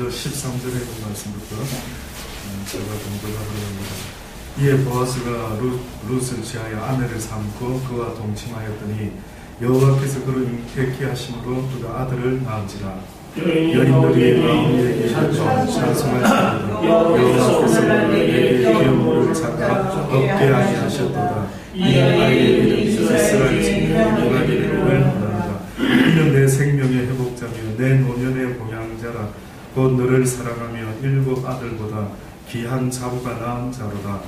먼저 13절의 그 말씀부터 제가 공부하도록 합니다. 이에 보아스가 룻을 취하여 아내를 삼고 그와 동침하였더니 여호와께서 그를 잉태케 하심으로 그가 아들을 낳은지라. 여인들이 아버지에게 찬송하였더니 여호와께서 그에게 기업물을 찾아 얻게 아니하셨도다. 이 아이의 이름이 이스라엘 생명의 유다임을 말한다. 이는 내 생명의 회복자며 내 노년의 봉양자라. 곧 너를 사랑하며 7 아들보다 귀한 자부가 낳은 자로다.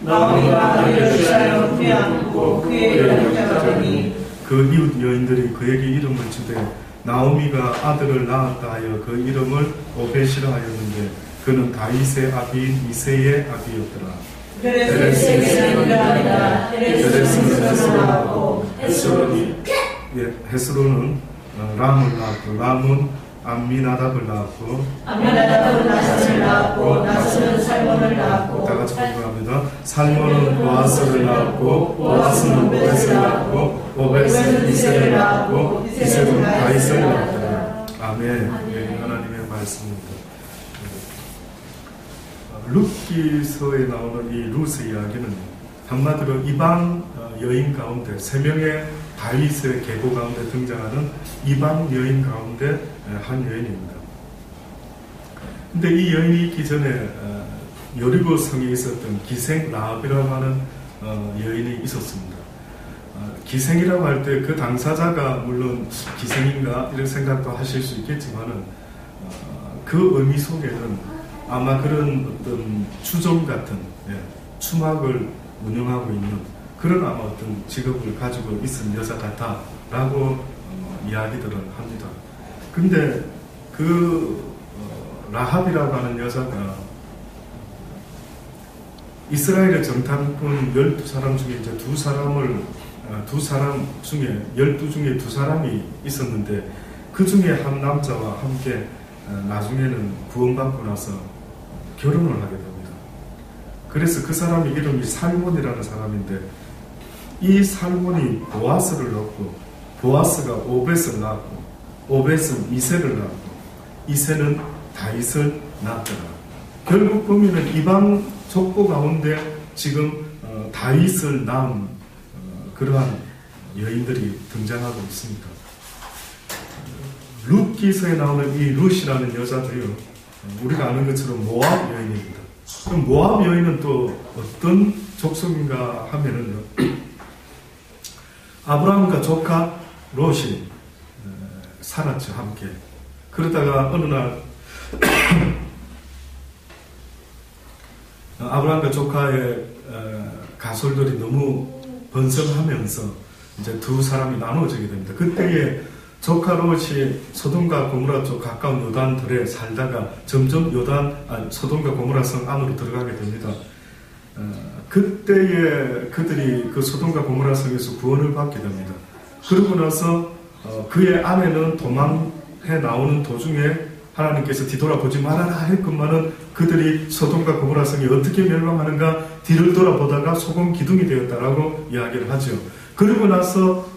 나오미가 아들을 취하여 부양하고 그의 이름을 따르니 그 이웃 여인들이 그에게 이름을 주되 나오미가 아들을 낳았다 하여 그 이름을 오벳이라 하였는데 그는 다윗의 아비인 이새의 아비였더라. 베레스에게는 유다이다. 베레스는 헤스론을 낳고 헤스론은 람을 낳았고 람은 암미나답을 낳았고 암미나답은 나선을 낳았고 나선은 살몬을 낳았고 다 같이 공부합니다. 살몬은 보아스를 낳았고 보아스는 오벳을 낳았고 오벳은 이새를 낳았고 이새는 다윗을 낳았더라. 아멘. 하나님의 말씀입니다. 룻기서에 나오는 이 룻의 이야기는 한마디로 이방 여인 가운데 3명의 다윗의 계보 가운데 등장하는 이방 여인 가운데 한 여인입니다. 근데 이 여인이 있기 전에 여리고 성에 있었던 기생 라합이라고 하는 여인이 있었습니다. 기생이라고 할 때 그 당사자가 물론 기생인가 이런 생각도 하실 수 있겠지만은 그 의미 속에는 아마 그런 어떤 추종 같은 추막을 운영하고 있는 그런 아마 어떤 직업을 가지고 있은 여자 같다라고 이야기들을 합니다. 근데 그 라합이라고 하는 여자가 이스라엘의 정탐꾼 12사람 중에 이제 2사람 중에 12 중에 2사람이 있었는데 그 중에 한 남자와 함께 나중에는 구원받고 나서 결혼을 하게 됩니다. 그래서 그 사람의 이름이 살몬이라는 사람인데 이 살몬이 보아스를 낳고 보아스가 오벳을 낳고 오벳은 이새를 낳고 이새는 다윗을 낳았더라. 결국 보면은 이방 족보 가운데 지금 다윗을 낳은 그러한 여인들이 등장하고 있습니다. 룻기서에 나오는 이 룻이라는 여자도요, 우리가 아는 것처럼 모압 여인입니다. 그럼 모압 여인은 또 어떤 족속인가 하면은요, 아브라함과 조카 롯이 살았죠, 함께. 그러다가 어느 날 아브라함과 조카의 가솔들이 너무 번성하면서 이제 2사람이 나누어지게 됩니다. 그때에 조카 롯이 소돔과 고모라 쪽 가까운 요단들에 살다가 점점 소돔과 고모라 성 안으로 들어가게 됩니다. 그때에 그들이 그 소돔과 고모라 성에서 구원을 받게 됩니다. 그러고 나서 그의 아내는 도망해 나오는 도중에 하나님께서 뒤돌아보지 말아라 했건만은 그들이 소돔과 고모라 성이 어떻게 멸망하는가 뒤를 돌아보다가 소금 기둥이 되었다라고 이야기를 하죠. 그러고 나서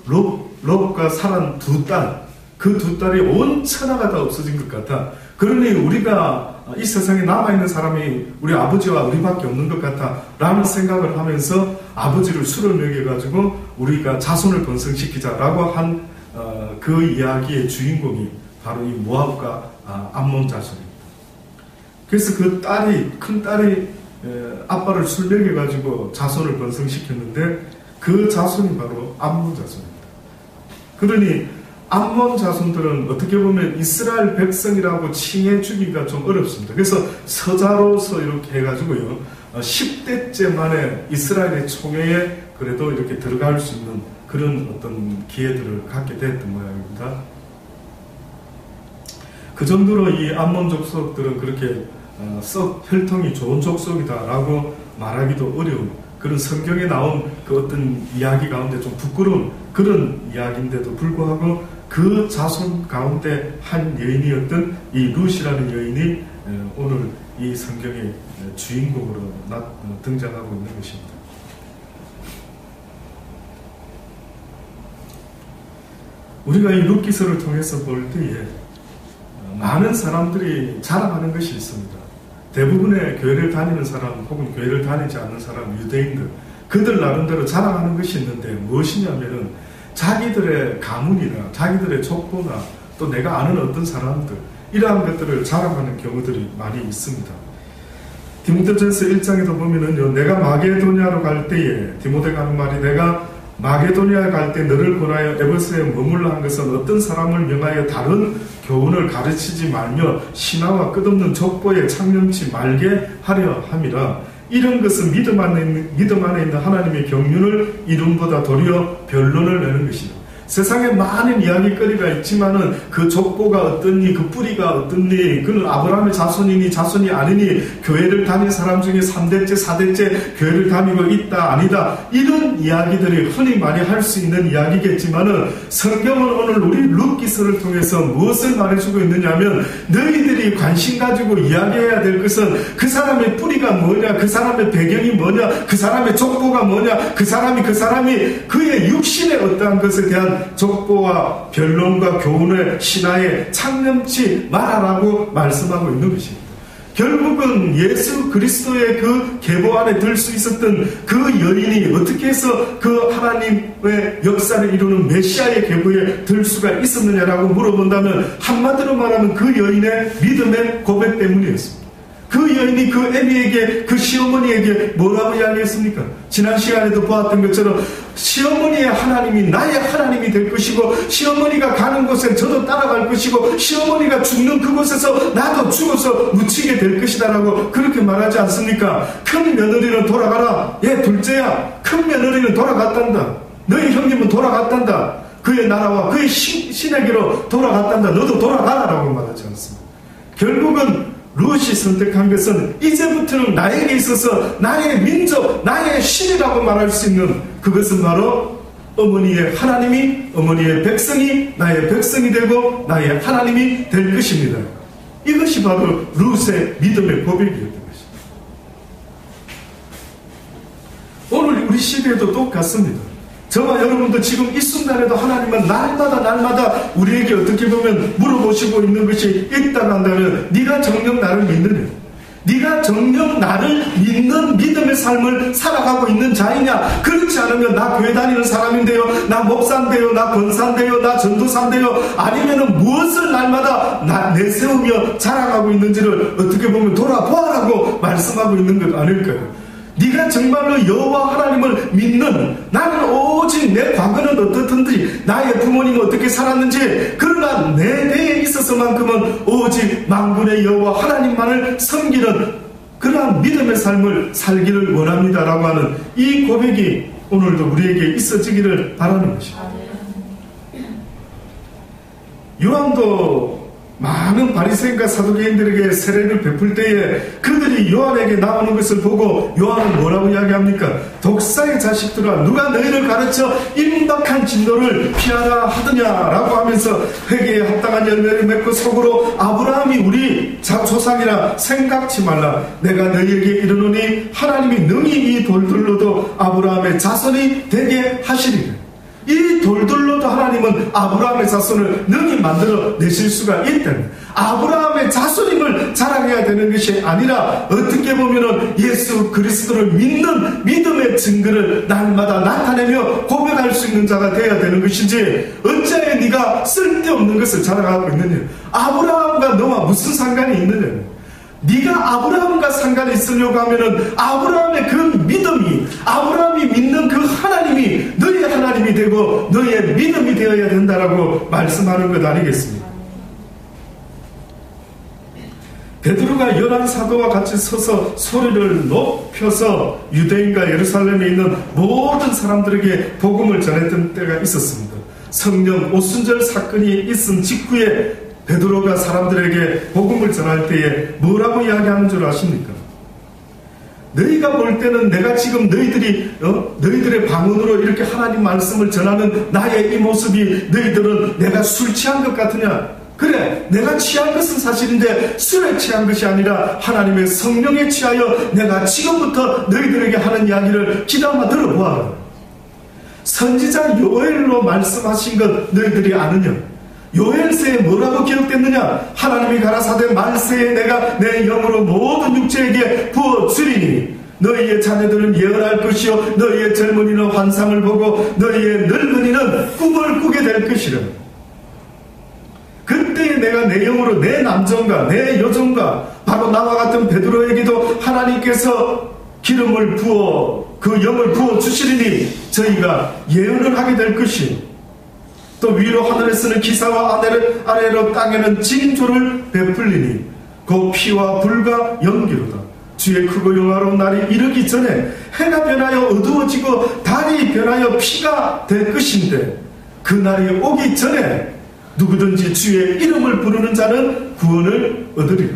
롯과 살한 2딸, 그 2딸이 온 천하가 다 없어진 것 같아. 그러니 우리가 이 세상에 남아있는 사람이 우리 아버지와 우리밖에 없는 것 같아 라는 생각을 하면서 아버지를 술을 먹여가지고 우리가 자손을 번성시키자라고 한 그 이야기의 주인공이 바로 이 모압과 암몬 자손입니다. 그래서 그 큰 딸이 아빠를 술 먹여가지고 자손을 번성시켰는데 그 자손이 바로 암몬 자손입니다. 그러니 암몬 자손들은 어떻게 보면 이스라엘 백성이라고 칭해주기가 좀 어렵습니다. 그래서 서자로서 이렇게 해가지고요, 10대째 만에 이스라엘의 총회에 그래도 이렇게 들어갈 수 있는 그런 어떤 기회들을 갖게 됐던 모양입니다. 그 정도로 이 암몬 족속들은 그렇게 썩 혈통이 좋은 족속이다라고 말하기도 어려운 그런 성경에 나온 그 어떤 이야기 가운데 좀 부끄러운 그런 이야기인데도 불구하고 그 자손 가운데 한 여인이었던 이 룻이라는 여인이 오늘 이 성경의 주인공으로 등장하고 있는 것입니다. 우리가 이 룻기서를 통해서 볼 때에 많은 사람들이 자랑하는 것이 있습니다. 대부분의 교회를 다니는 사람 혹은 교회를 다니지 않는 사람, 유대인들, 그들 나름대로 자랑하는 것이 있는데 무엇이냐면은 자기들의 가문이나 자기들의 족보나 또 내가 아는 어떤 사람들, 이러한 것들을 자랑하는 경우들이 많이 있습니다. 디모데전서 1장에도 보면은요, 내가 마게도냐로 갈 때에, 디모데가 하는 말이, 내가 마게도냐에 갈 때 너를 권하여 에베소에 머물러 한 것은 어떤 사람을 명하여 다른 교훈을 가르치지 말며 신화와 끝없는 족보에 창념치 말게 하려 함이라. 이런 것은 믿음 안에 있는 하나님의 경륜을 이름보다 도리어 변론을 내는 것이다. 세상에 많은 이야기거리가 있지만은 그 족보가 어떻니, 그 뿌리가 어떻니, 그는 아브라함의 자손이니 자손이 아니니, 교회를 다닌 사람 중에 3대째 4대째 교회를 다니고 있다 아니다, 이런 이야기들이 흔히 많이 할 수 있는 이야기겠지만은 성경은 오늘 우리 룻기서를 통해서 무엇을 말해주고 있느냐면, 너희들이 관심 가지고 이야기해야 될 것은 그 사람의 뿌리가 뭐냐, 그 사람의 배경이 뭐냐, 그 사람의 족보가 뭐냐, 그 사람이 그의 육신의 어떠한 것에 대한 족보와 변론과 교훈의 신화에 창념치 말아라고 말씀하고 있는 것입니다. 결국은 예수 그리스도의 그 계보 안에 들 수 있었던 그 여인이 어떻게 해서 그 하나님의 역사를 이루는 메시아의 계보에 들 수가 있었느냐라고 물어본다면, 한마디로 말하면 그 여인의 믿음의 고백 때문이었습니다. 그 여인이 그 애미에게, 그 시어머니에게 뭐라고 이야기했습니까? 지난 시간에도 보았던 것처럼 시어머니의 하나님이 나의 하나님이 될 것이고, 시어머니가 가는 곳에 저도 따라갈 것이고, 시어머니가 죽는 그곳에서 나도 죽어서 묻히게 될 것이다 라고 그렇게 말하지 않습니까? 큰 며느리는 돌아가라. 예, 둘째야, 큰 며느리는 돌아갔단다. 너희 형님은 돌아갔단다. 그의 나라와 그의 신에게로 돌아갔단다. 너도 돌아가라 라고 말하지 않습니다. 결국은 룻이 선택한 것은 이제부터는 나에게 있어서 나의 민족, 나의 신이라고 말할 수 있는, 그것은 바로 어머니의 하나님이, 어머니의 백성이 나의 백성이 되고 나의 하나님이 될 것입니다. 이것이 바로 룻의 믿음의 고백이었던 것입니다. 오늘 우리 시대에도 똑같습니다. 저와 여러분도 지금 이 순간에도 하나님은 날마다 우리에게 어떻게 보면 물어보시고 있는 것이 있다고 한다면, 네가 정녕 나를 믿느냐? 네가 정녕 나를 믿는 믿음의 삶을 살아가고 있는 자이냐? 그렇지 않으면 나 교회 다니는 사람인데요, 나 목사인데요, 나 권사인데요, 나 전도사인데요, 아니면은 무엇을 날마다 내세우며 자랑하고 있는지를 어떻게 보면 돌아보아라고 말씀하고 있는 것 아닐까요? 네가 정말로 여호와 하나님을 믿는, 나는 오직 내 과거는 어떻든지, 나의 부모님은 어떻게 살았는지, 그러나 내 대에 있어서만큼은 오직 만군의 여호와 하나님만을 섬기는 그러한 믿음의 삶을 살기를 원합니다라고 하는 이 고백이 오늘도 우리에게 있어지기를 바라는 것입니다. 요한도 많은 바리새인과 사두개인들에게 세례를 베풀 때에 그들이 요한에게 나오는 것을 보고 요한은 뭐라고 이야기합니까? 독사의 자식들아, 누가 너희를 가르쳐 임박한 진노를 피하라 하더냐라고 하면서 회개에 합당한 열매를 맺고 속으로 아브라함이 우리 조상이라 생각지 말라. 내가 너희에게 이르노니 하나님이 능히 이 돌들로도 아브라함의 자손이 되게 하시리라. 이 돌들로도 하나님은 아브라함의 자손을 능히 만들어 내실 수가 있다. 아브라함의 자손임을 자랑해야 되는 것이 아니라 어떻게 보면은 예수 그리스도를 믿는 믿음의 증거를 날마다 나타내며 고백할 수 있는 자가 되어야 되는 것이지, 어찌하여 네가 쓸데없는 것을 자랑하고 있느냐? 아브라함과 너와 무슨 상관이 있느냐? 네가 아브라함과 상관이 있으려고 하면은 아브라함의 그 믿음이, 아브라함이 믿는 그 하나님이 너의 하나님이 되고 너의 믿음이 되어야 된다라고 말씀하는 것 아니겠습니까? 베드로가 열한 사도와 같이 서서 소리를 높여서 유대인과 예루살렘에 있는 모든 사람들에게 복음을 전했던 때가 있었습니다. 성령 오순절 사건이 있은 직후에 베드로가 사람들에게 복음을 전할 때에 뭐라고 이야기하는 줄 아십니까? 너희가 볼 때는 내가 지금 너희들의 방언으로 이렇게 하나님 말씀을 전하는 나의 이 모습이 너희들은 내가 술 취한 것 같으냐? 그래, 내가 취한 것은 사실인데 술에 취한 것이 아니라 하나님의 성령에 취하여 내가 지금부터 너희들에게 하는 이야기를 귀담아 들어보아라. 선지자 요엘로 말씀하신 것 너희들이 아느냐? 요엘서에 뭐라고 기록됐느냐? 하나님이 가라사대 말세에 내가 내 영으로 모든 육체에게 부어주리니 너희의 자녀들은 예언할 것이요 너희의 젊은이는 환상을 보고 너희의 늙은이는 꿈을 꾸게 될 것이라. 그때에 내가 내 영으로 내 남종과 내 여종과 바로 나와 같은 베드로에게도 하나님께서 기름을 부어 그 영을 부어 주시리니 저희가 예언을 하게 될 것이, 또 위로 하늘에서는 기사와 아래로 땅에는 징조를 베풀리니 곧 피와 불과 연기로다. 주의 크고 영화로운 날이 이르기 전에 해가 변하여 어두워지고 달이 변하여 피가 될 것인데 그 날이 오기 전에 누구든지 주의 이름을 부르는 자는 구원을 얻으리라.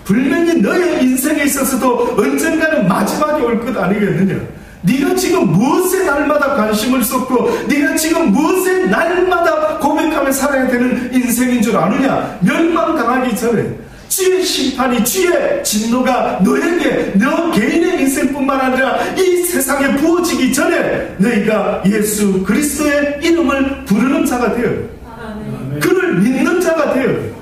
분명히 너의 인생에 있어서도 언젠가는 마지막이 올 것 아니겠느냐? 네가 지금 무엇에 날마다 관심을 쏟고 네가 지금 무엇에 날마다 고백하며 살아야 되는 인생인 줄 아느냐? 멸망당하기 전에 주의 심판이, 주의 진노가 너에게, 너 개인의 인생뿐만 아니라 이 세상에 부어지기 전에 너희가 예수 그리스도의 이름을 부르는 자가 되어요. 그를 믿는 자가 되어요.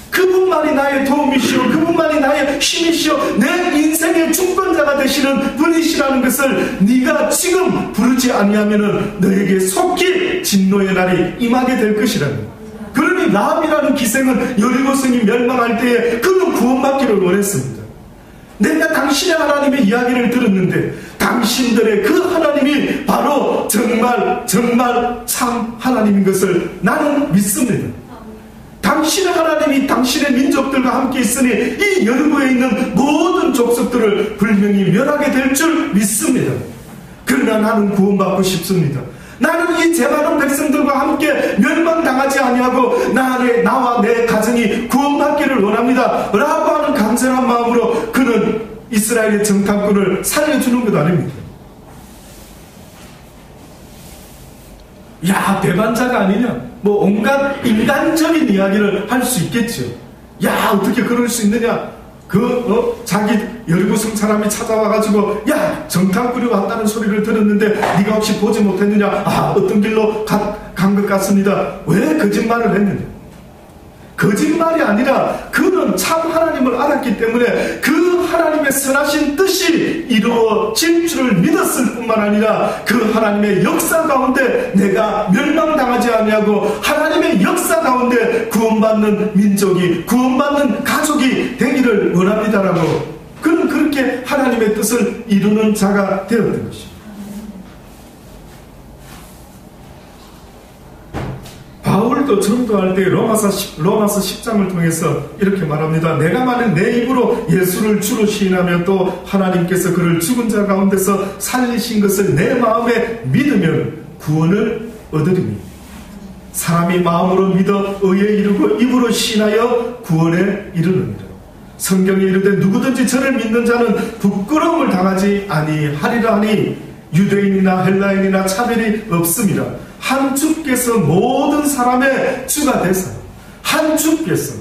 그분만이 나의 도움이시오, 그분만이 나의 힘이시오, 내 인생의 주권자가 되시는 분이시라는 것을 네가 지금 부르지 아니하면 너에게 속히 진노의 날이 임하게 될 것이라는. 그러니 라합이라는 기생은 여리고성이 멸망할 때에 그는 구원받기를 원했습니다. 내가 당신의 하나님의 이야기를 들었는데 당신들의 그 하나님이 바로 정말 참 하나님인 것을 나는 믿습니다. 당신의 하나님이 당신의 민족들과 함께 있으니 이 여리고에 있는 모든 족속들을 분명히 멸하게 될 줄 믿습니다. 그러나 나는 구원받고 싶습니다. 나는 이 제많은 백성들과 함께 멸망당하지 아니하고 나와 내 가정이 구원받기를 원합니다 라고 하는 간절한 마음으로 그는 이스라엘의 정탐꾼을 살려주는 것 아닙니다. 야, 배반자가 아니냐? 뭐 온갖 인간적인 이야기를 할 수 있겠죠. 야, 어떻게 그럴 수 있느냐? 자기 여리고성 사람이 찾아와가지고 야, 정탐꾼이 왔다는 소리를 들었는데 네가 혹시 보지 못했느냐? 아, 어떤 길로 간 것 같습니다. 왜 거짓말을 했느냐? 거짓말이 아니라 그는 참 하나님을 알았기 때문에 그 하나님의 선하신 뜻이 이루어질 줄을 믿었을 뿐만 아니라 그 하나님의 역사 가운데 내가 멸망당하지 아니하고 하나님의 역사 가운데 구원받는 민족이, 구원받는 가족이 되기를 원합니다라고 그는 그렇게 하나님의 뜻을 이루는 자가 되었던 것입니다. 바울도 전도할 때 로마서 10장을 통해서 이렇게 말합니다. 내가 만일 내 입으로 예수를 주로 시인하며 또 하나님께서 그를 죽은 자 가운데서 살리신 것을 내 마음에 믿으면 구원을 얻으리니 사람이 마음으로 믿어 의에 이르고 입으로 시인하여 구원에 이르느니라. 성경에 이르되 누구든지 저를 믿는 자는 부끄러움을 당하지 아니하리라 하니 유대인이나 헬라인이나 차별이 없습니다. 한 주께서 모든 사람의 주가 되사, 한 주께서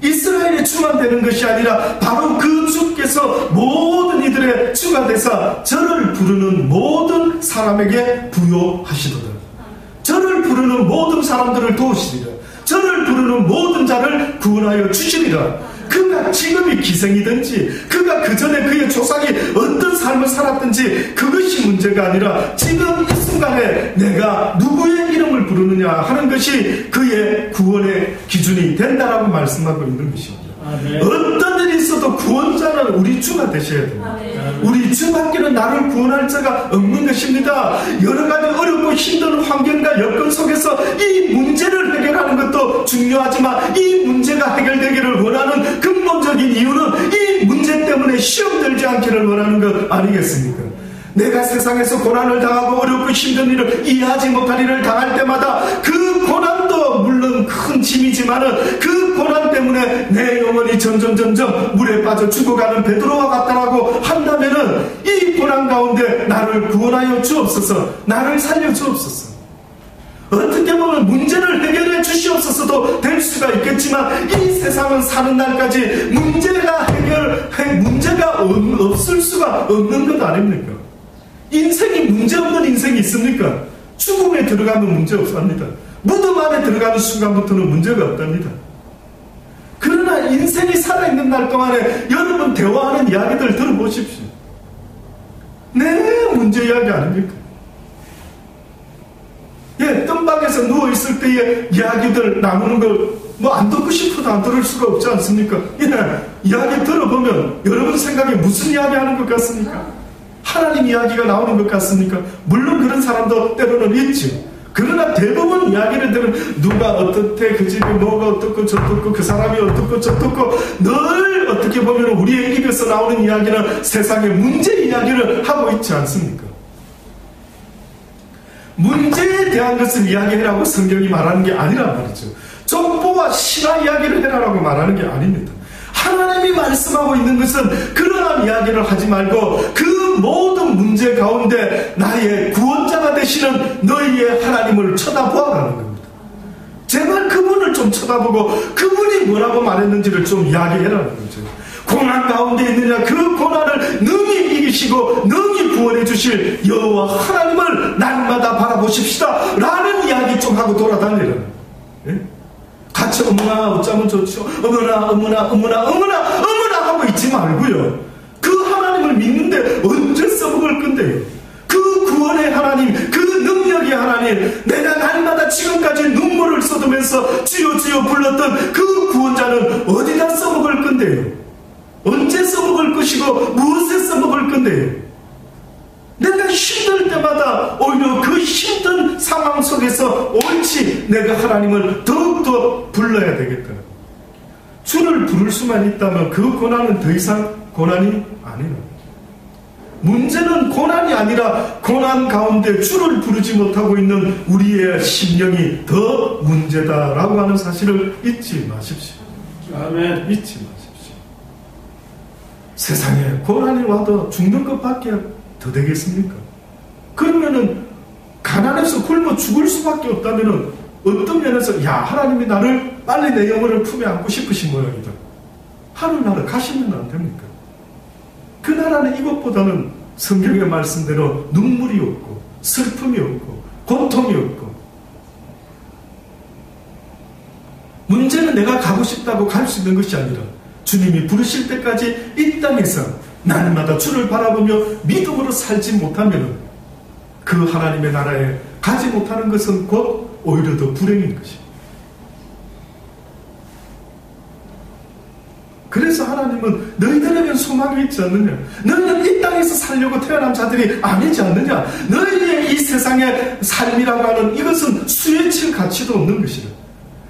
이스라엘의 주만 되는 것이 아니라 바로 그 주께서 모든 이들의 주가 되사 저를 부르는 모든 사람에게 부요하시도다. 저를 부르는 모든 사람들을 도우시리라. 저를 부르는 모든 자를 구원하여 주시리라. 그가 지금이 기생이든지 그가 그 전에 그의 조상이 어떤 삶을 살았든지 그것이 문제가 아니라 지금 이 순간에 내가 누구의 이름을 부르느냐 하는 것이 그의 구원의 기준이 된다라고 말씀하고 있는 것입니다. 네. 어떤 일이 있어도 구원자는 우리 주가 되셔야 됩니다. 네. 우리 주밖에는 나를 구원할 자가 없는 것입니다. 여러 가지 어렵고 힘든 환경과 여건 속에서 이 문제를 해결하는 것도 중요하지만 이 문제가 해결되기를 원하는 근본적인 이유는 이 문제 때문에 시험 들지 않기를 원하는 것 아니겠습니까? 내가 세상에서 고난을 당하고 어렵고 힘든 일을 이해하지 못할 일을 당할 때마다 그 고난도 물론 큰 짐이지만은 그 고난 때문에 내 영혼이 점점 물에 빠져 죽어가는 베드로와 같다라고 한다면은 이 고난 가운데 나를 구원하여 주옵소서, 나를 살려 주옵소서. 어떻게 보면 문제를 해결해 주시옵소서도 될 수가 있겠지만 이 세상은 사는 날까지 문제가 없을 수가 없는 것 아닙니까? 인생이 문제없는 인생이 있습니까? 죽음에 들어가면 문제 없습니다. 무덤 안에 들어가는 순간부터는 문제가 없답니다. 그러나 인생이 살아있는 날 동안에 여러분 대화하는 이야기들 들어보십시오. 내 문제 이야기 아닙니까? 예, 뜸방에서 누워있을 때의 이야기들 나누는 걸 뭐 안 듣고 싶어도 안 들을 수가 없지 않습니까? 예, 이야기 들어보면 여러분 생각에 무슨 이야기 하는 것 같습니까? 하나님 이야기가 나오는 것 같습니까? 물론 그런 사람도 때로는 있지. 그러나 대부분 이야기를 들으면 누가 어떻대, 그 집이 뭐가 어떻고 저떻고 그 사람이 어떻고 저떻고 늘 어떻게 보면 우리의 입에서 나오는 이야기는 세상의 문제 이야기를 하고 있지 않습니까? 문제에 대한 것을 이야기해라고 성경이 말하는 게 아니란 말이죠. 족보와 신화 이야기를 해라라고 말하는 게 아닙니다. 하나님이 말씀하고 있는 것은 그러한 이야기를 하지 말고 그 모든 문제 가운데 나의 구원자가 되시는 너희의 하나님을 쳐다보아라는 겁니다. 제발 그분을 좀 쳐다보고 그분이 뭐라고 말했는지를 좀 이야기해라는 거죠. 고난 가운데 있느냐 그 고난을 능히 이기시고 능히 구원해 주실 여호와 하나님을 날마다 바라보십시다 라는 이야기 좀 하고 돌아다니라는 거예요. 같이 어머나 어쩌면 좋죠. 어머나 하고 있지 말고요. 그 하나님을 믿는데 언제 써먹을 건데요. 그 구원의 하나님, 그 능력의 하나님, 내가 날마다 지금까지 눈물을 쏟으면서 주여 주여 불렀던 그 구원자는 어디다 써먹을 건데요. 언제 써먹을 것이고 무엇에 써먹을 건데요. 내가 힘들 때마다 오히려 그 힘든 상황 속에서 옳지 내가 하나님을 더욱더 불러야 되겠다. 주를 부를 수만 있다면 그 고난은 더 이상 고난이 아니라 문제는 고난이 아니라 고난 가운데 주를 부르지 못하고 있는 우리의 심령이 더 문제다라고 하는 사실을 잊지 마십시오. 아멘. 잊지 마십시오. 세상에 고난이 와도 죽는 것밖에 더 되겠습니까? 그러면은 가난해서 굶어 죽을 수밖에 없다면은 어떤 면에서 야 하나님이 나를 빨리 내 영혼을 품에 안고 싶으신 모양이다. 하늘나라 가시면 안 됩니까? 그 나라는 이것보다는 성경의 말씀대로 눈물이 없고 슬픔이 없고 고통이 없고 문제는 내가 가고 싶다고 갈 수 있는 것이 아니라 주님이 부르실 때까지 이 땅에서 날마다 주를 바라보며 믿음으로 살지 못하면 그 하나님의 나라에 가지 못하는 것은 곧 오히려 더 불행인 것입니다. 그래서 하나님은 너희들에겐 소망이 있지 않느냐? 너희는 이 땅에서 살려고 태어난 자들이 아니지 않느냐? 너희의 이 세상의 삶이라고 하는 이것은 수에 칠 가치도 없는 것이다.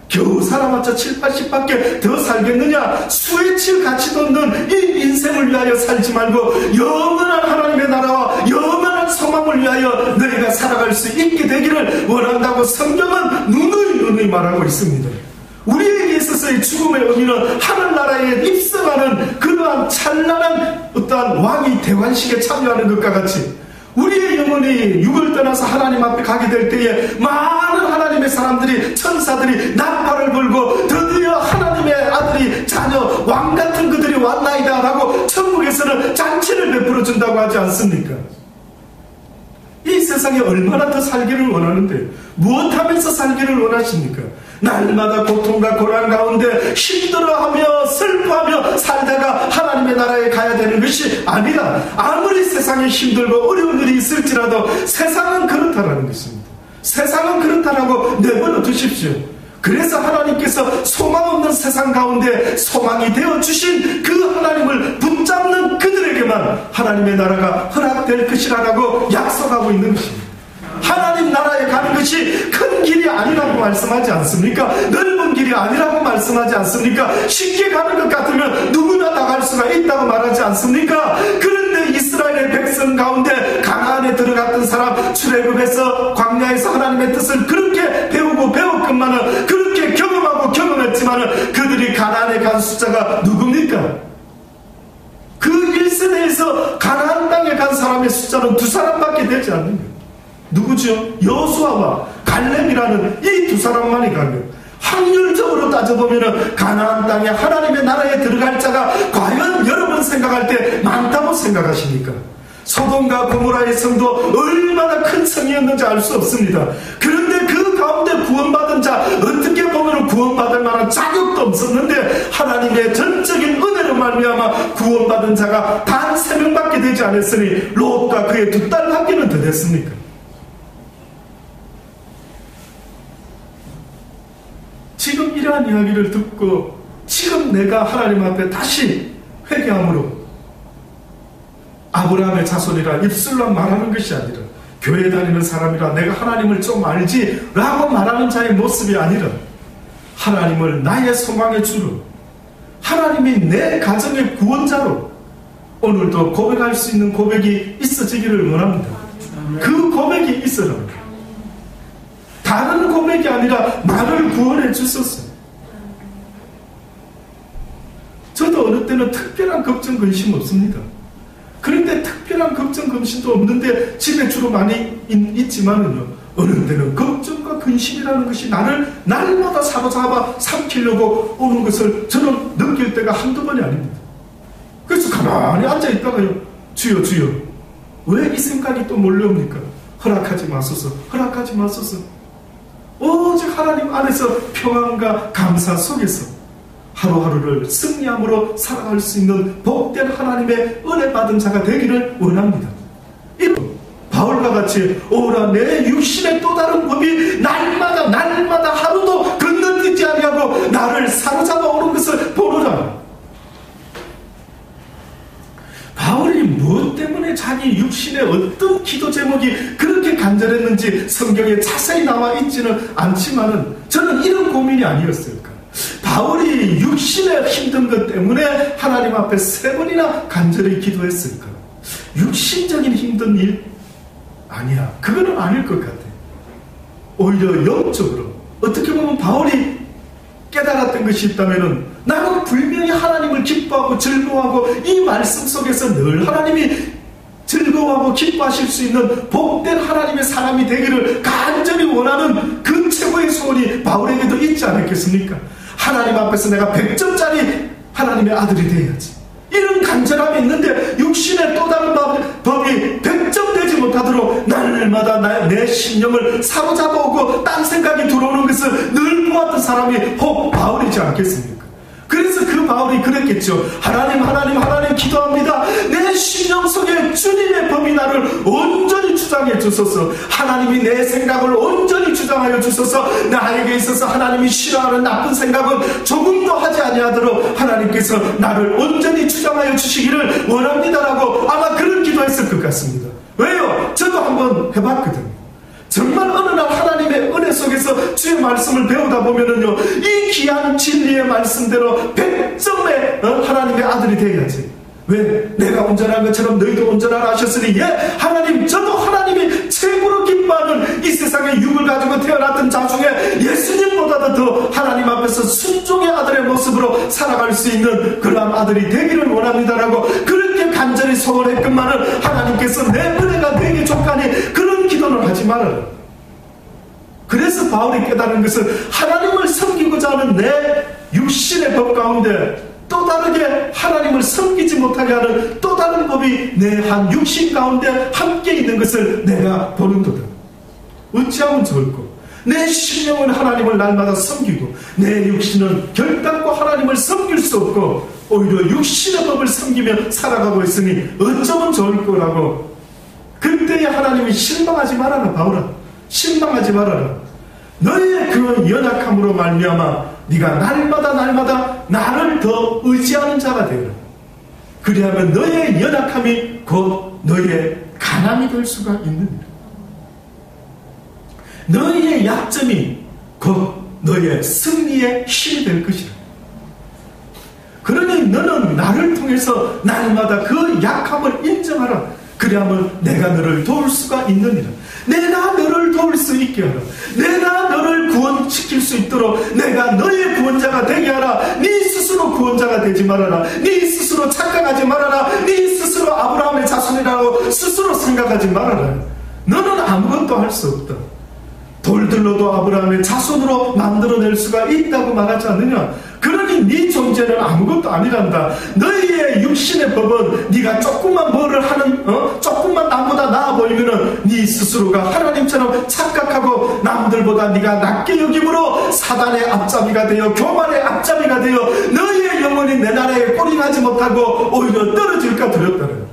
겨우 살아봤자 7, 80밖에 더 살겠느냐? 수에 칠 가치도 없는 이 인생을 위하여 살지 말고 영원한 하나님의 나라와 영원한 소망을 위하여 너희가 살아갈 수 있게 되기를 원한다고 성경은 누누이 말하고 있습니다. 우리에게 있어서의 죽음의 의미는 하늘나라에 입성하는 그러한 찬란한 어떠한 왕이 대관식에 참여하는 것과 같이 우리의 영혼이 육을 떠나서 하나님 앞에 가게 될 때에 많은 하나님의 사람들이 천사들이 나팔을 불고 드디어 하나님의 아들이 자녀 왕같은 그들이 왔나이다 라고 천국에서는 잔치를 베풀어 준다고 하지 않습니까? 이 세상에 얼마나 더 살기를 원하는데 무엇하면서 살기를 원하십니까? 날마다 고통과 고난 가운데 힘들어하며 슬퍼하며 살다가 하나님의 나라에 가야 되는 것이 아니라 아무리 세상에 힘들고 어려운 일이 있을지라도 세상은 그렇다라는 것입니다. 세상은 그렇다라고 내버려 두십시오. 그래서 하나님께서 소망 없는 세상 가운데 소망이 되어주신 그 하나님을 붙잡는 그들에게만 하나님의 나라가 허락될 것이라고 약속하고 있는 것입니다. 하나님 나라에 가는 것이 큰 길이 아니라고 말씀하지 않습니까? 넓은 길이 아니라고 말씀하지 않습니까? 쉽게 가는 것 같으면 누구나 나갈 수가 있다고 말하지 않습니까? 그런데 이스라엘의 백성 가운데 가나안에 들어갔던 사람 출애굽해서 광야에서 하나님의 뜻을 그렇게 배우고 배웠건만은 그렇게 경험하고 경험했지만은 그들이 가나안에 간 숫자가 누굽니까? 그 1세대에서 가나안 땅에 간 사람의 숫자는 2사람밖에 되지 않는 거예요. 누구죠? 여호수아와 갈렙이라는 이 2사람만이 가면 확률적으로 따져보면 가나안 땅에 하나님의 나라에 들어갈 자가 과연 여러분 생각할 때 많다고 생각하십니까? 소돔과 고모라의 성도 얼마나 큰 성이었는지 알 수 없습니다. 그런데 그 가운데 구원받은 없었던 자, 어떻게 보면 구원받을 만한 자격도 없었는데 하나님의 전적인 은혜로 말미암아 구원받은 자가 단 3명밖에 되지 않았으니 롯과 그의 2딸밖에는 더 됐습니까? 지금 이러한 이야기를 듣고 지금 내가 하나님 앞에 다시 회개함으로 아브라함의 자손이라 입술로 말하는 것이 아니라 교회 다니는 사람이라 내가 하나님을 좀 알지 라고 말하는 자의 모습이 아니라 하나님을 나의 소망의 주로, 하나님이 내 가정의 구원자로 오늘도 고백할 수 있는 고백이 있어지기를 원합니다. 그 고백이 있어라. 다른 고백이 아니라 나를 구원해 주소서. 저도 어느 때는 특별한 걱정 근심 없습니다. 그런데 특별한 걱정 근심도 없는데 집에 주로 많이 있지만은요, 어느 때는 걱정과 근심이라는 것이 나를 날마다 사로잡아 삼키려고 오는 것을 저는 느낄 때가 한두 번이 아닙니다. 그래서 가만히 앉아있다가요, 주여 주여 왜 이 생각이 또 몰려옵니까? 허락하지 마소서, 허락하지 마소서. 오직 하나님 안에서 평안과 감사 속에서 하루하루를 승리함으로 살아갈 수 있는 복된 하나님의 은혜 받은 자가 되기를 원합니다. 바울과 같이 오라 내 육신의 또 다른 법이 날마다 하루도 건너뛰지 아니하고 나를 사로잡아 오는 것을 보노라. 바울이 무엇 때문에 자기 육신의 어떤 기도 제목이 그렇게 간절했는지 성경에 자세히 나와 있지는 않지만은 저는 이런 고민이 아니었을까. 바울이 육신의 힘든 것 때문에 하나님 앞에 3번이나 간절히 기도했을까. 육신적인 힘든 일? 아니야, 그거는 아닐 것 같아. 오히려 영적으로 어떻게 보면 바울이 깨달았던 것이 있다면은 나는 분명히 하나님을 기뻐하고 즐거워하고 이 말씀 속에서 늘 하나님이 즐거워하고 기뻐하실 수 있는 복된 하나님의 사람이 되기를 간절히 원하는 그 최고의 소원이 바울에게도 있지 않았겠습니까? 하나님 앞에서 내가 100점짜리 하나님의 아들이 되어야지. 이런 간절함이 있는데 육신의 또 다른 법이 100점 되지 못하도록 날마다 내 심령을 사로잡아오고 딴 생각이 들어오는 것을 늘 보았던 사람이 혹 바울이지 않겠습니까? 그래서 그 바울이 그랬겠죠. 하나님 기도합니다. 내 심령 속에 주님의 법이 나를 온전히 주장해 주소서. 하나님이 내 생각을 온전히 주장하여 주소서. 나에게 있어서 하나님이 싫어하는 나쁜 생각은 조금도 하지 아니하도록 하나님께서 나를 온전히 주장하여 주시기를 원합니다라고 아마 그런 기도했을 것 같습니다. 왜요? 저도 한번 해봤거든요. 정말 어느 날 하나님의 은혜 속에서 주의 말씀을 배우다 보면은요, 이 귀한 진리의 말씀대로 100점의 하나님의 아들이 되어야지. 왜? 내가 온전한 것처럼 너희도 온전하라 하셨으니, 예, 하나님, 저도 하나님이 최고로 기뻐하는 이 세상에 육을 가지고 태어났던 자 중에 예수님보다도 더 하나님 앞에서 순종의 아들의 모습으로 살아갈 수 있는 그러한 아들이 되기를 원합니다라고 그렇게 간절히 소원했건만은 하나님께서 내 은혜가 내게 족하니 그런 기도는 하지 말아라. 그래서 바울이 깨달은 것은 하나님을 섬기고자 하는 내 육신의 법 가운데 또 다르게 하나님을 섬기지 못하게 하는 또 다른 법이 내 한 육신 가운데 함께 있는 것을 내가 보는도다. 어찌하면 좋을꼬. 내 심령은 하나님을 날마다 섬기고 내 육신은 결단코 하나님을 섬길 수 없고 오히려 육신의 법을 섬기며 살아가고 있으니 어쩌면 좋을꼬라고. 그때에 하나님이 실망하지 말아라. 바울아, 실망하지 말아라. 너의 그 연약함으로 말미암아 네가 날마다 나를 더 의지하는 자가 되어라. 그리하면 너의 연약함이 곧 너의 강함이 될 수가 있느니라. 너의 약점이 곧 너의 승리의 힘이 될 것이라. 그러니 너는 나를 통해서 날마다 그 약함을 인정하라. 그리하면 내가 너를 도울 수가 있느니라. 내가 너를 도울 수 있게 하라. 내가 너를 구원시킬 수 있도록 내가 너의 구원자가 되게 하라. 네 스스로 구원자가 되지 말아라. 네 스스로 착각하지 말아라. 네 스스로 아브라함의 자손이라고 스스로 생각하지 말아라. 너는 아무것도 할 수 없다. 돌들로도 아브라함의 자손으로 만들어낼 수가 있다고 말하지 않느냐. 그러니 네 존재는 아무것도 아니란다. 너희의 육신의 법은 네가 조금만 뭐를 하는 조금만 남보다 나아 보이면은 네 스스로가 하나님처럼 착각하고 남들보다 네가 낮게 여김으로 사단의 앞잡이가 되어 교만의 앞잡이가 되어 너희의 영혼이 내 나라에 꼬리나지 못하고 오히려 떨어질까 두렵다는.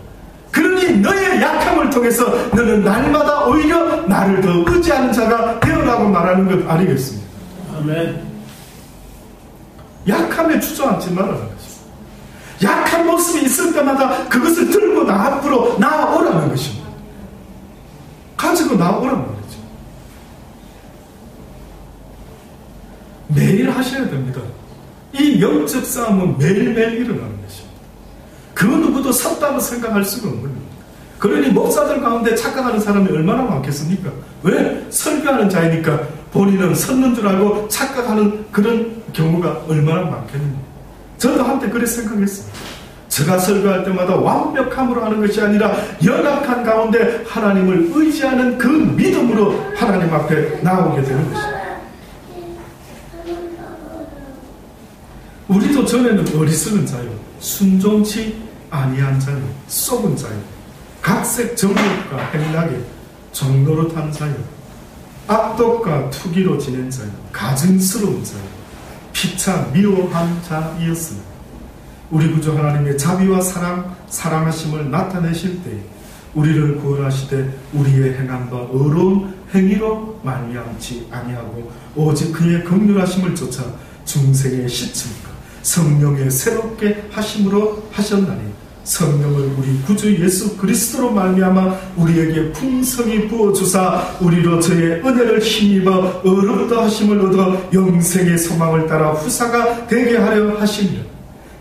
그러니 너의 약함을 통해서 너는 날마다 오히려 나를 더 의지하는 자가 되어라고 말하는 것 아니겠습니까? 아멘. 약함에 주저앉지 말라는 것입니다. 약한 모습이 있을 때마다 그것을 들고 나 앞으로 나아오라는 것입니다. 가지고 나아오라는 거죠. 매일 하셔야 됩니다. 이 영적 싸움은 매일매일 일어나는 것입니다. 그 누구도 섰다고 생각할 수가 없는 겁니다. 그러니 목사들 가운데 착각하는 사람이 얼마나 많겠습니까? 왜? 설교하는 자이니까 본인은 섰는 줄 알고 착각하는 그런 경우가 얼마나 많겠는가. 저도 한때 그렇게 생각했습니다. 제가 설교할 때마다 완벽함으로 하는 것이 아니라 연약한 가운데 하나님을 의지하는 그 믿음으로 하나님 앞에 나오게 되는 것입니다. 우리도 전에는 어리석은 자요, 순종치 아니한 자요, 썩은 자요, 각색 정욕과 행락에 종노릇한 자요, 악독과 투기로 지낸 자요, 가증스러운 자요, 피차 미워한 자이었습니다. 우리 구주 하나님의 자비와 사랑하심을 나타내실 때 우리를 구원하시되 우리의 행한 바 의로운 행위로 말미암지 아니하고 오직 그의 긍휼하심을 쫓아 중생의 시침과 성령의 새롭게 하심으로 하셨나니 성령을 우리 구주 예수 그리스도로 말미암아 우리에게 풍성히 부어주사 우리로 저의 은혜를 힘입어 어렵다 하심을 얻어 영생의 소망을 따라 후사가 되게 하려 하시니라.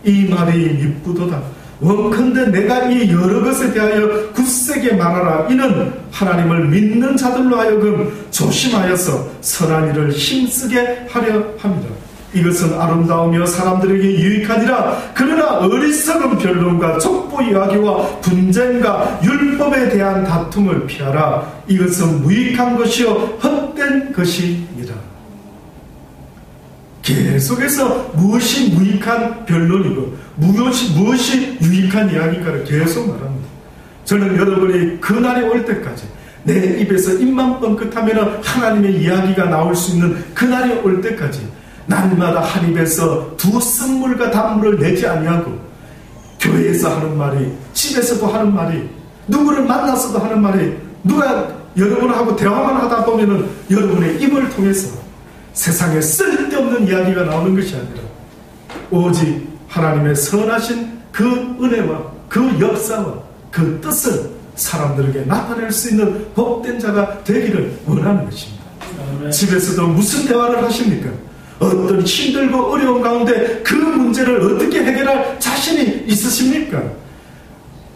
이 말이 미쁘도다. 원컨대 내가 이 여러 것에 대하여 굳세게 말하라. 이는 하나님을 믿는 자들로 하여금 조심하여서 선한 일을 힘쓰게 하려 합니다. 이것은 아름다우며 사람들에게 유익하니라. 그러나 어리석은 변론과 족보 이야기와 분쟁과 율법에 대한 다툼을 피하라. 이것은 무익한 것이요 헛된 것이니라. 계속해서 무엇이 무익한 변론이고 무엇이 유익한 이야기인가를 계속 말합니다. 저는 여러분이 그날이 올 때까지 내 입에서 입만 뻥끗하면 하나님의 이야기가 나올 수 있는 그날이 올 때까지 날마다 한 입에서 두 쓴물과 단물을 내지 아니하고 교회에서 하는 말이, 집에서도 하는 말이, 누구를 만나서도 하는 말이, 누가 여러분하고 대화만 하다 보면은 여러분의 입을 통해서 세상에 쓸데없는 이야기가 나오는 것이 아니라 오직 하나님의 선하신 그 은혜와 그 역사와 그 뜻을 사람들에게 나타낼 수 있는 복된 자가 되기를 원하는 것입니다. 아멘. 집에서도 무슨 대화를 하십니까? 어떤 힘들고 어려운 가운데 그 문제를 어떻게 해결할 자신이 있으십니까?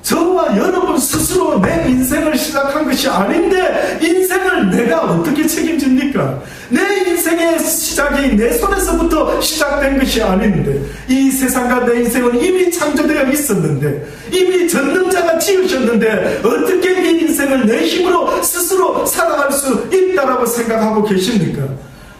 저와 여러분 스스로 내 인생을 시작한 것이 아닌데 인생을 내가 어떻게 책임집니까? 내 인생의 시작이 내 손에서부터 시작된 것이 아닌데 이 세상과 내 인생은 이미 창조되어 있었는데 이미 전능자가 지으셨는데 어떻게 이 인생을 내 힘으로 스스로 살아갈 수 있다라고 생각하고 계십니까?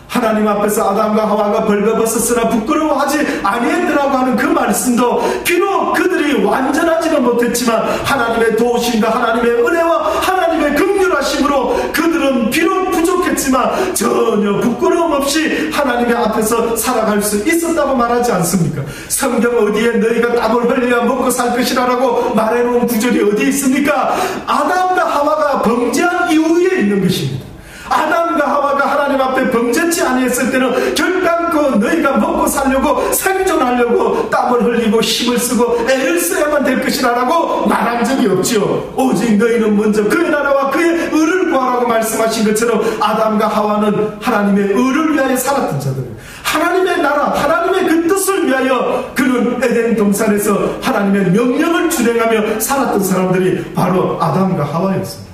하나님 앞에서 아담과 하와가 벌거벗었으나 부끄러워하지 아니했더라고 하는 그 말씀도 비록 그들이 완전하지는 못했지만 하나님의 도우심과 하나님의 은혜와 하나님의 긍휼하심으로 그들은 비록 부족했지만 전혀 부끄러움 없이 하나님의 앞에서 살아갈 수 있었다고 말하지 않습니까? 성경 어디에 너희가 땀을 흘려야 먹고 살 것이라고 말해놓은 구절이 어디 있습니까? 아담과 하와가 범죄한 이후에 있는 것입니다. 아담과 하와가 하나님 앞에 범죄치 아니했을 때는 결단코 너희가 먹고 살려고 생존하려고 땀을 흘리고 힘을 쓰고 애를 써야만 될 것이라고 말한 적이 없지요. 오직 너희는 먼저 그의 나라와 그의 의를 구하라고 말씀하신 것처럼 아담과 하와는 하나님의 의를 위하여 살았던 자들, 하나님의 나라, 하나님의 그 뜻을 위하여 그는 에덴 동산에서 하나님의 명령을 준행하며 살았던 사람들이 바로 아담과 하와였습니다.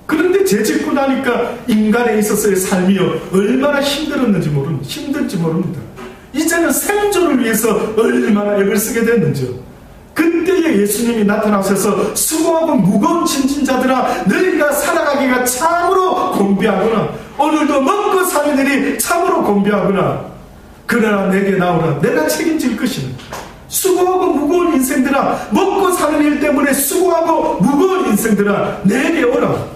그런데 죄짓고 나니까 인간에 있어서의 삶이 얼마나 힘든지 모릅니다. 이제는 생존을 위해서 얼마나 애를 쓰게 됐는지요. 그때에 예수님이 나타나셔서 수고하고 무거운 짐진 자들아 너희가 살아가기가 참으로 곤비하구나. 오늘도 먹고 사는 일이 참으로 곤비하구나. 그러나 내게 나오라. 내가 책임질 것이다. 수고하고 무거운 인생들아, 먹고 사는 일 때문에 수고하고 무거운 인생들아, 내게 오라.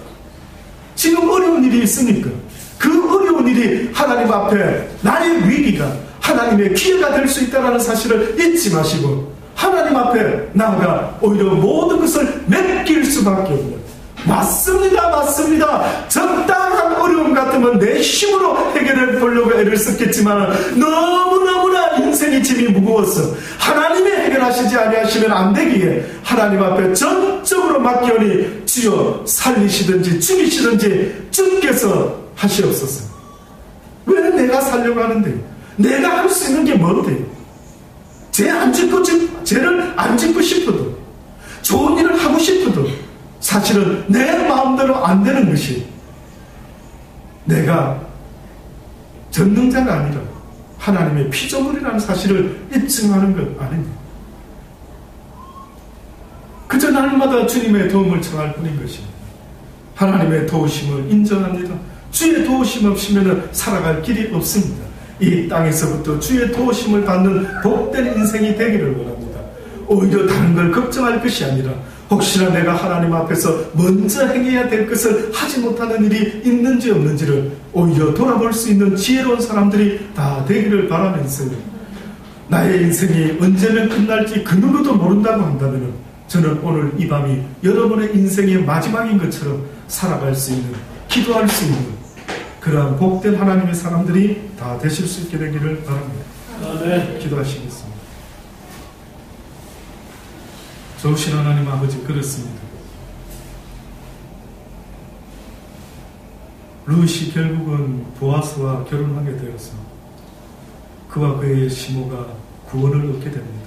지금 어려운 일이 있으니까 그 어려운 일이 하나님 앞에 나의 위기가 하나님의 기회가 될 수 있다는 사실을 잊지 마시고 하나님 앞에 나아가 오히려 모든 것을 맡길 수밖에 없는, 맞습니다, 맞습니다. 적당한 어려움 같으면 내 힘으로 해결해 보려고 애를 썼겠지만 너무너무나 인생의 짐이 무거웠어. 하나님이 해결하시지 아니하시면 안 되기에 하나님 앞에 전적으로 맡기오니 주여 살리시든지 죽이시든지 주께서 하시옵소서. 왜 내가 살려고 하는데요? 내가 할 수 있는 게 뭔데요? 죄를 안 짓고 싶어도, 좋은 일을 하고 싶어도 사실은 내 마음대로 안 되는 것이 내가 전능자가 아니라 하나님의 피조물이라는 사실을 입증하는 것 아닙니다. 그저 날마다 주님의 도움을 청할 뿐인 것입니다. 하나님의 도우심을 인정합니다. 주의 도우심 없이면 살아갈 길이 없습니다. 이 땅에서부터 주의 도우심을 받는 복된 인생이 되기를 원합니다. 오히려 다른 걸 걱정할 것이 아니라 혹시나 내가 하나님 앞에서 먼저 행해야 될 것을 하지 못하는 일이 있는지 없는지를 오히려 돌아볼 수 있는 지혜로운 사람들이 다 되기를 바라면서 나의 인생이 언제면 끝날지 그 누구도 모른다고 한다면 저는 오늘 이 밤이 여러분의 인생의 마지막인 것처럼 살아갈 수 있는, 기도할 수 있는 그러한 복된 하나님의 사람들이 다 되실 수 있게 되기를 바랍니다. 네. 기도하시겠습니다. 좋으신 하나님 아버지, 그렇습니다. 룻이 결국은 보아스와 결혼하게 되어서 그와 그의 시모가 구원을 얻게 됩니다.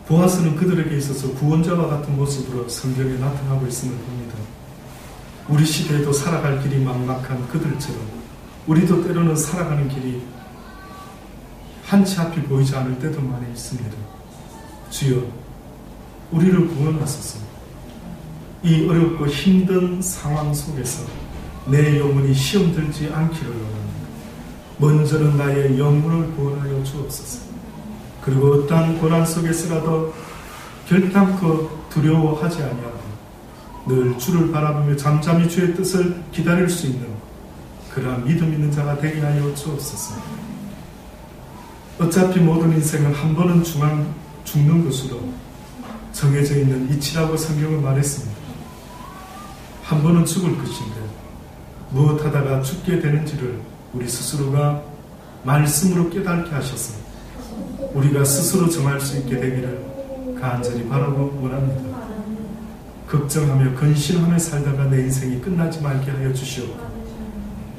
보아스는 그들에게 있어서 구원자와 같은 모습으로 성경에 나타나고 있음을 봅니다. 우리 시대에도 살아갈 길이 막막한 그들처럼 우리도 때로는 살아가는 길이 한치 앞이 보이지 않을 때도 많이 있습니다. 주여, 우리를 구원하소서. 이 어렵고 힘든 상황 속에서 내 영혼이 시험 들지 않기를 원합니다. 먼저는 나의 영혼을 구원하여 주옵소서. 그리고 어떠한 고난 속에서라도 결단코 두려워하지 아니하고 늘 주를 바라보며 잠잠히 주의 뜻을 기다릴 수 있는 그러한 믿음 있는 자가 되게 하여 주옵소서. 어차피 모든 인생은 한 번은 죽는 것으로 정해져 있는 이치라고 성경은 말했습니다. 한 번은 죽을 것인데 무엇하다가 죽게 되는지를 우리 스스로가 말씀으로 깨닫게 하셔서 우리가 스스로 정할 수 있게 되기를 간절히 바라고 원합니다. 걱정하며 근심하며 살다가 내 인생이 끝나지 말게 하여 주시옵고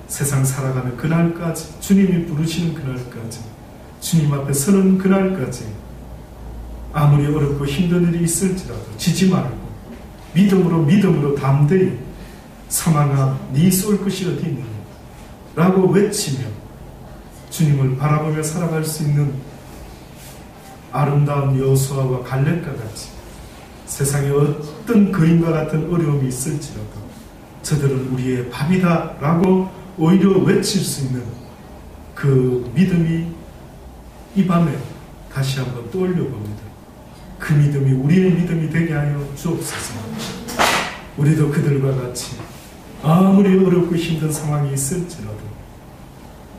세상 살아가는 그날까지, 주님이 부르시는 그날까지, 주님 앞에 서는 그날까지 아무리 어렵고 힘든 일이 있을지라도 지지 말고 믿음으로 담대히 사망아 네 쏠 것이 어디 있느냐 라고 외치며 주님을 바라보며 살아갈 수 있는 아름다운 여호수아와 갈렙과 같이 세상에 어떤 거인과 같은 어려움이 있을지라도 저들은 우리의 밥이다 라고 오히려 외칠 수 있는 그 믿음이 이 밤에 다시 한번 떠올려 봅니다. 그 믿음이 우리의 믿음이 되게 하여 주옵소서. 우리도 그들과 같이 아무리 어렵고 힘든 상황이 있을지라도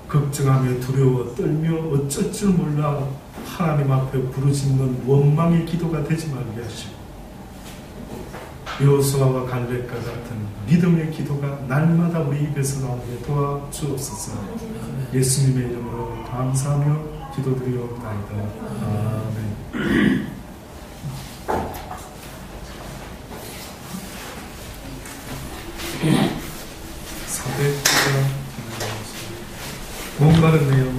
걱정하며 두려워 떨며 어쩔 줄 몰라 하나님 앞에 부르짖는 원망의 기도가 되지 말게 하시고 여호수아와 갈렙과 같은 믿음의 기도가 날마다 우리 입에서 나오게 도와주옵소서. 예수님의 이름으로 감사하며 기도드리옵나이다. 아멘. 사백자 목마른 내용